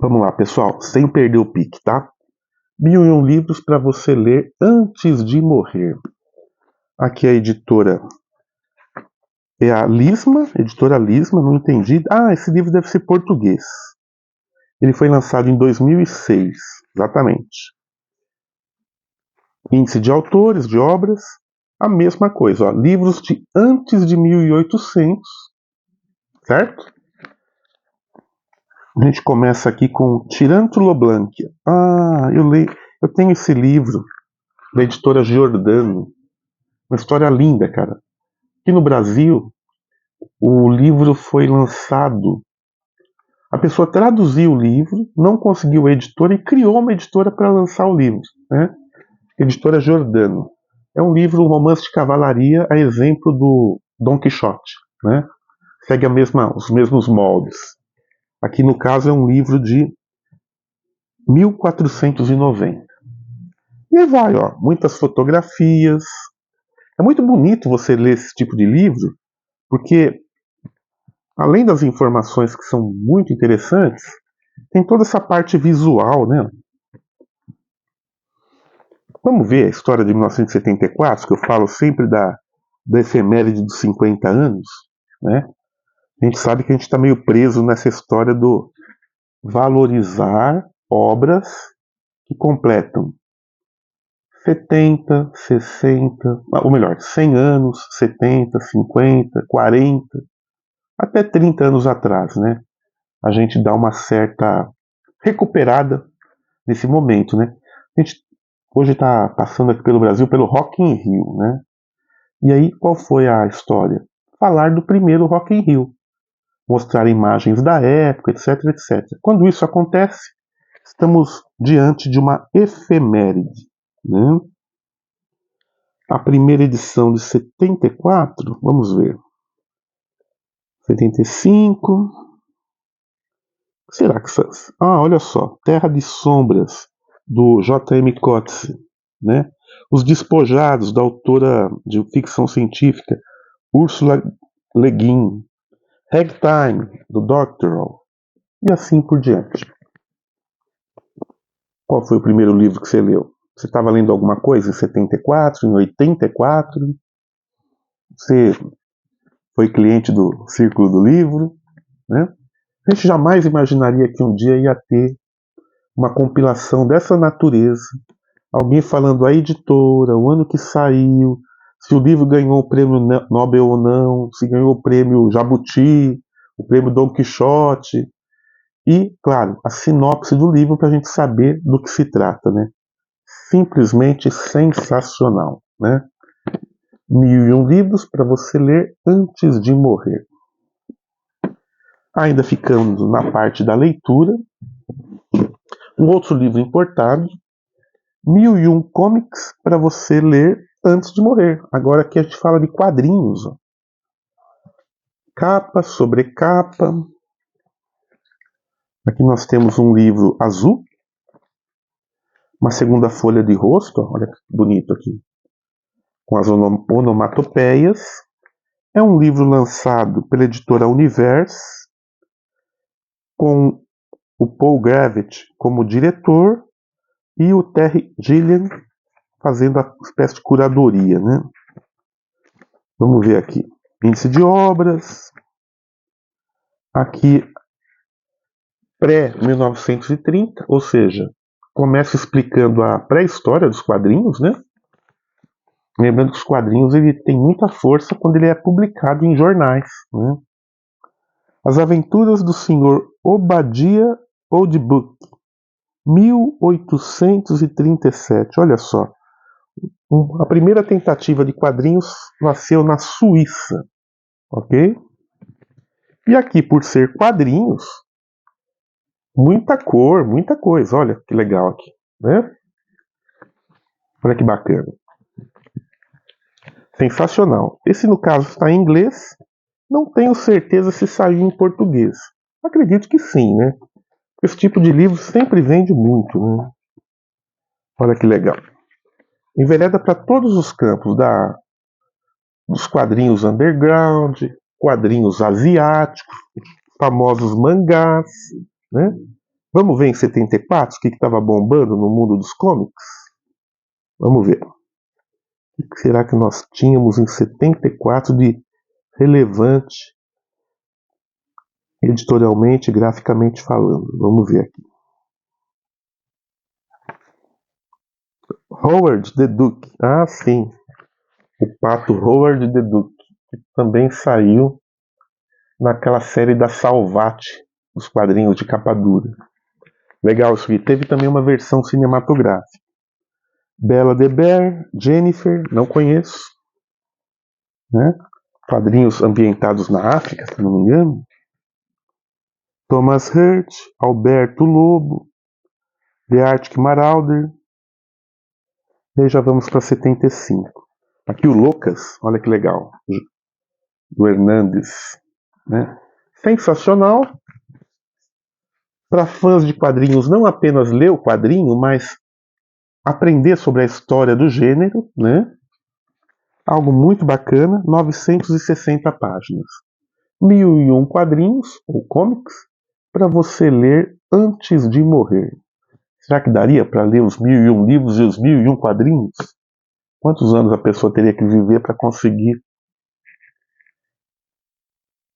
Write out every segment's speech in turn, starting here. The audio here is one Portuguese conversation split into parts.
Vamos lá, pessoal, sem perder o pique, tá? 1001 livros para você ler antes de morrer. Aqui a editora é a Lisma, editora Lisma, não entendi. Ah, esse livro deve ser português. Ele foi lançado em 2006, exatamente. Índice de autores, de obras, a mesma coisa. Ó, livros de antes de 1800, certo? A gente começa aqui com Tirântula Blanquia. Ah, eu tenho esse livro da editora Giordano. Uma história linda, cara. Aqui no Brasil, o livro foi lançado. A pessoa traduziu o livro, não conseguiu a editora e criou uma editora para lançar o livro, né? Editora Giordano. É um livro, um romance de cavalaria, a exemplo do Dom Quixote, né? Segue os mesmos moldes. Aqui no caso é um livro de 1490. E aí vai, ó, muitas fotografias. É muito bonito você ler esse tipo de livro, porque além das informações que são muito interessantes, tem toda essa parte visual, né? Vamos ver a história de 1974, que eu falo sempre da efeméride dos 50 anos, né? A gente sabe que a gente está meio preso nessa história do valorizar obras que completam 70, 60, ou melhor, 100 anos, 70, 50, 40, até 30 anos atrás, né? A gente dá uma certa recuperada nesse momento, né? A gente hoje está passando aqui pelo Brasil pelo Rock in Rio, né? E aí qual foi a história? Falar do primeiro Rock in Rio, mostrar imagens da época, etc, etc. Quando isso acontece, estamos diante de uma efeméride, né? A primeira edição de 74, vamos ver. 75. Será que essas? Ah, olha só, Terra de Sombras do J.M. Coetzee, né? Os Despojados da autora de ficção científica Ursula Le Guin, Ragtime do Doctorow e assim por diante. Qual foi o primeiro livro que você leu? Você estava lendo alguma coisa em 74, em 84? Você foi cliente do Círculo do Livro, né? A gente jamais imaginaria que um dia ia ter uma compilação dessa natureza, alguém falando a editora, o ano que saiu, se o livro ganhou o prêmio Nobel ou não, se ganhou o prêmio Jabuti, o prêmio Dom Quixote, e, claro, a sinopse do livro para a gente saber do que se trata, né? Simplesmente sensacional, né? 1001 livros para você ler antes de morrer. Ainda ficando na parte da leitura, um outro livro importado, 1001 comics para você ler antes de morrer. Agora aqui a gente fala de quadrinhos. Ó. Capa sobre capa. Aqui nós temos um livro azul, uma segunda folha de rosto, ó, olha que bonito aqui, com as onomatopeias. É um livro lançado pela editora Universe, com o Paul Gravett como diretor e o Terry Gilliam fazendo a espécie de curadoria, né? Vamos ver aqui. Índice de obras. Aqui, pré-1930, ou seja, começa explicando a pré-história dos quadrinhos, né? Lembrando que os quadrinhos ele tem muita força quando ele é publicado em jornais, né? As Aventuras do Sr. Obadiah Oldbook, 1837. Olha só, a primeira tentativa de quadrinhos nasceu na Suíça, ok? E aqui, por ser quadrinhos, muita cor, muita coisa. Olha que legal aqui, né? Olha que bacana. Sensacional. Esse, no caso, está em inglês. Não tenho certeza se saiu em português. Acredito que sim, né? Esse tipo de livro sempre vende muito, né? Olha que legal. Envereda para todos os campos dos quadrinhos underground, quadrinhos asiáticos, famosos mangás, né? Vamos ver em 74 o que estava bombando no mundo dos comics? Vamos ver. O que será que nós tínhamos em 74 de relevante, editorialmente, graficamente falando? Vamos ver aqui. Howard the Duck. Ah, sim. O pato Howard the Duck, que também saiu naquela série da Salvati, dos quadrinhos de capa dura. Legal isso aqui. Teve também uma versão cinematográfica. Bella the Bear, Jennifer, não conheço. Né? Quadrinhos ambientados na África, se não me engano. Thomas Hurt, Alberto Lobo, The Arctic Marauder. E aí já vamos para 75. Aqui o Loucas, olha que legal, do Hernandes. Né? Sensacional. Para fãs de quadrinhos, não apenas ler o quadrinho, mas aprender sobre a história do gênero, né? Algo muito bacana, 960 páginas. 1001 quadrinhos, ou comics, para você ler antes de morrer. Será que daria para ler os 1001 livros e os 1001 quadrinhos? Quantos anos a pessoa teria que viver para conseguir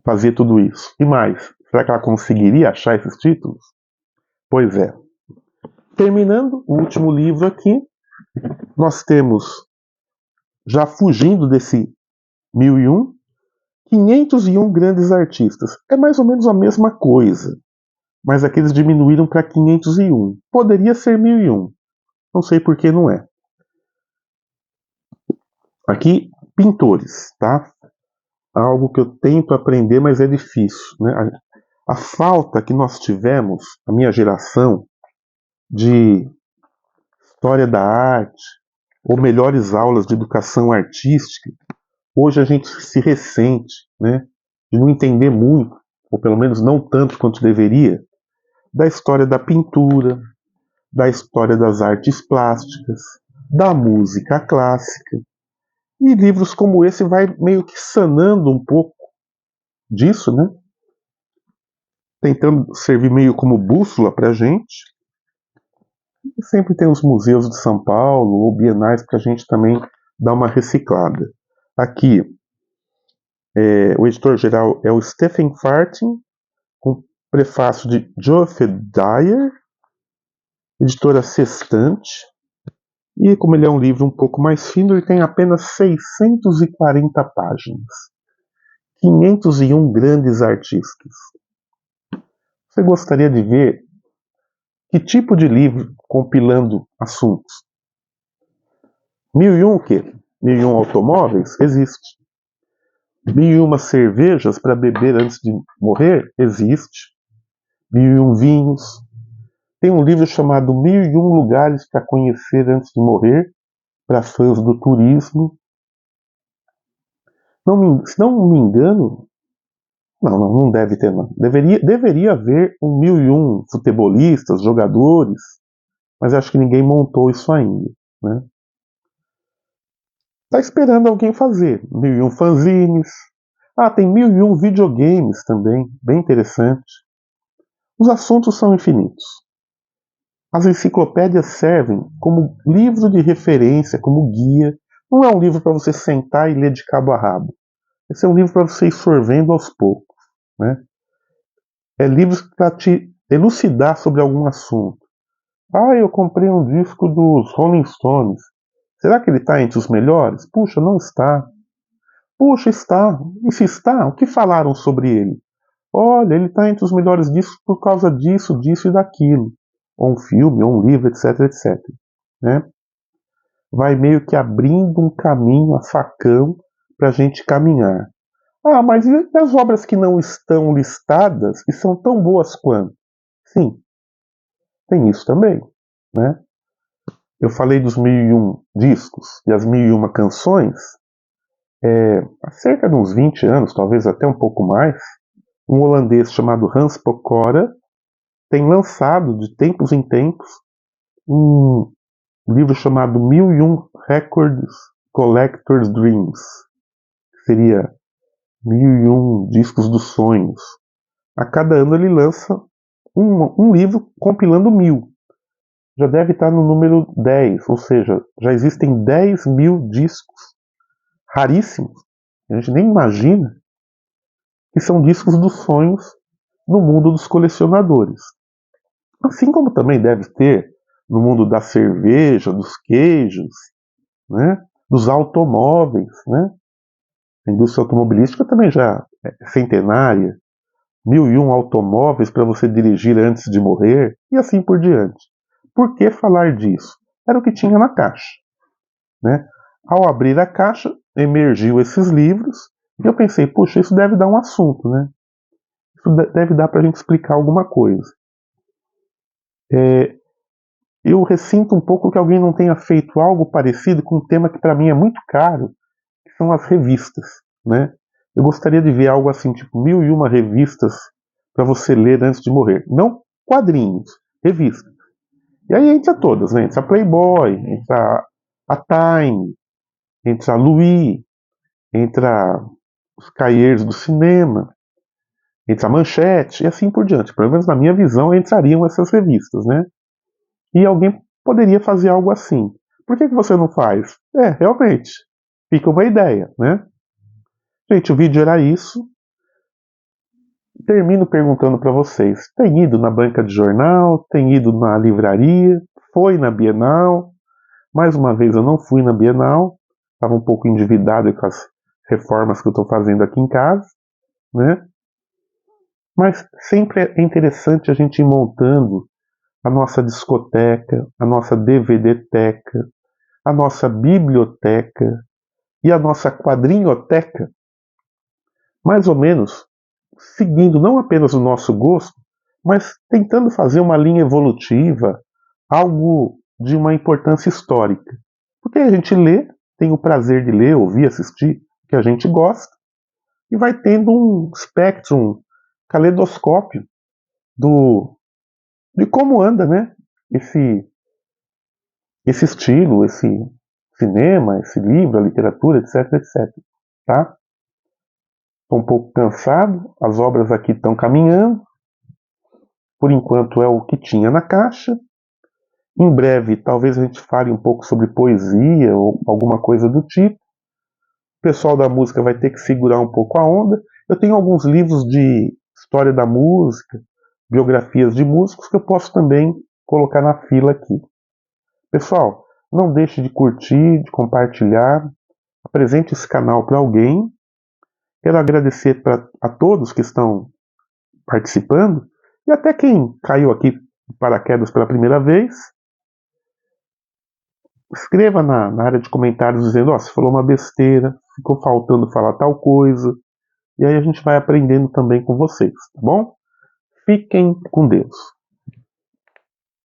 fazer tudo isso? E mais, será que ela conseguiria achar esses títulos? Pois é. Terminando o último livro aqui, nós temos, já fugindo desse 1001, 501 grandes artistas. É mais ou menos a mesma coisa, mas aqui eles diminuíram para 501. Poderia ser 1001, não sei por que não é. Aqui, pintores, tá? Algo que eu tento aprender, mas é difícil, né? A falta que nós tivemos, a minha geração, de história da arte, ou melhores aulas de educação artística, hoje a gente se ressente, né? De não entender muito, ou pelo menos não tanto quanto deveria, da história da pintura, da história das artes plásticas, da música clássica. E livros como esse vai meio que sanando um pouco disso, né? Tentando servir meio como bússola para a gente. E sempre tem os museus de São Paulo ou bienais para a gente também dar uma reciclada. Aqui, o editor-geral é o Stephen Farthing, com prefácio de Geoffrey Dyer, editora Sextante. E como ele é um livro um pouco mais fino, ele tem apenas 640 páginas. 501 grandes artistas. Você gostaria de ver que tipo de livro compilando assuntos? 1001 o quê? 1001 automóveis? Existe. 1001 cervejas para beber antes de morrer? Existe. 1001 vinhos. Tem um livro chamado 1001 lugares para conhecer antes de morrer, para fãs do turismo. Se não me engano, não deve ter não. Deveria haver um 1001 futebolistas, jogadores, mas acho que ninguém montou isso ainda, né? Tá esperando alguém fazer. 1001 fanzines. Tem 1001 videogames também, bem interessante. Os assuntos são infinitos. As enciclopédias servem como livro de referência, como guia. Não é um livro para você sentar e ler de cabo a rabo. Esse é um livro para você ir sorvendo aos poucos, né? É livros para te elucidar sobre algum assunto. Eu comprei um disco dos Rolling Stones. Será que ele está entre os melhores? Puxa, não está. Puxa, está. E se está, o que falaram sobre ele? Olha, ele está entre os melhores discos por causa disso, disso e daquilo. Ou um filme, ou um livro, etc, etc. Né? Vai meio que abrindo um caminho a facão para a gente caminhar. Mas e as obras que não estão listadas e são tão boas quanto? Sim, tem isso também, né? Eu falei dos 1001 discos e as 1001 canções. Há cerca de uns 20 anos, talvez até um pouco mais, um holandês chamado Hans Pokora tem lançado, de tempos em tempos, um livro chamado 1001 Records Collector's Dreams, que seria 1001 discos dos sonhos. A cada ano ele lança um livro compilando 1000. Já deve estar no número 10, ou seja, já existem 10.000 discos raríssimos. A gente nem imagina que são discos dos sonhos no mundo dos colecionadores. Assim como também deve ter no mundo da cerveja, dos queijos, né, dos automóveis. Né? A indústria automobilística também já é centenária. 1001 automóveis para você dirigir antes de morrer, e assim por diante. Por que falar disso? Era o que tinha na caixa. Né? Ao abrir a caixa, emergiu esses livros, e eu pensei, puxa, isso deve dar um assunto, né? Isso deve dar para a gente explicar alguma coisa. Eu ressinto um pouco que alguém não tenha feito algo parecido com um tema que para mim é muito caro, que são as revistas. Né? Eu gostaria de ver algo assim, tipo 1001 revistas para você ler antes de morrer. Não quadrinhos, revistas. E aí entra todas, né? Entra a Playboy, entra a Time, entra a Louis, entra os cahiers do cinema, entra a Manchete e assim por diante. Pelo menos na minha visão entrariam essas revistas, né? E alguém poderia fazer algo assim. Por que você não faz? Realmente, fica uma ideia, né? Gente, o vídeo era isso. Termino perguntando para vocês: tem ido na banca de jornal? Tem ido na livraria? Foi na Bienal? Mais uma vez, eu não fui na Bienal. Estava um pouco endividado com as reformas que eu estou fazendo aqui em casa, né? Mas sempre é interessante a gente ir montando a nossa discoteca, a nossa DVD-teca, a nossa biblioteca e a nossa quadrinhoteca, mais ou menos seguindo não apenas o nosso gosto, mas tentando fazer uma linha evolutiva, algo de uma importância histórica. Porque a gente lê, tem o prazer de ler, ouvir, assistir, que a gente gosta, e vai tendo um espectro, um caleidoscópio de como anda, né? Esse estilo, esse cinema, esse livro, a literatura, etc, etc. Tá? Estou um pouco cansado, as obras aqui estão caminhando. Por enquanto é o que tinha na caixa. Em breve, talvez a gente fale um pouco sobre poesia ou alguma coisa do tipo. O pessoal da música vai ter que segurar um pouco a onda. Eu tenho alguns livros de história da música, biografias de músicos que eu posso também colocar na fila aqui. Pessoal, não deixe de curtir, de compartilhar. Apresente esse canal para alguém. Quero agradecer a todos que estão participando e até quem caiu aqui de paraquedas pela primeira vez. Escreva na área de comentários dizendo: você falou uma besteira, ficou faltando falar tal coisa. E aí a gente vai aprendendo também com vocês, tá bom? Fiquem com Deus.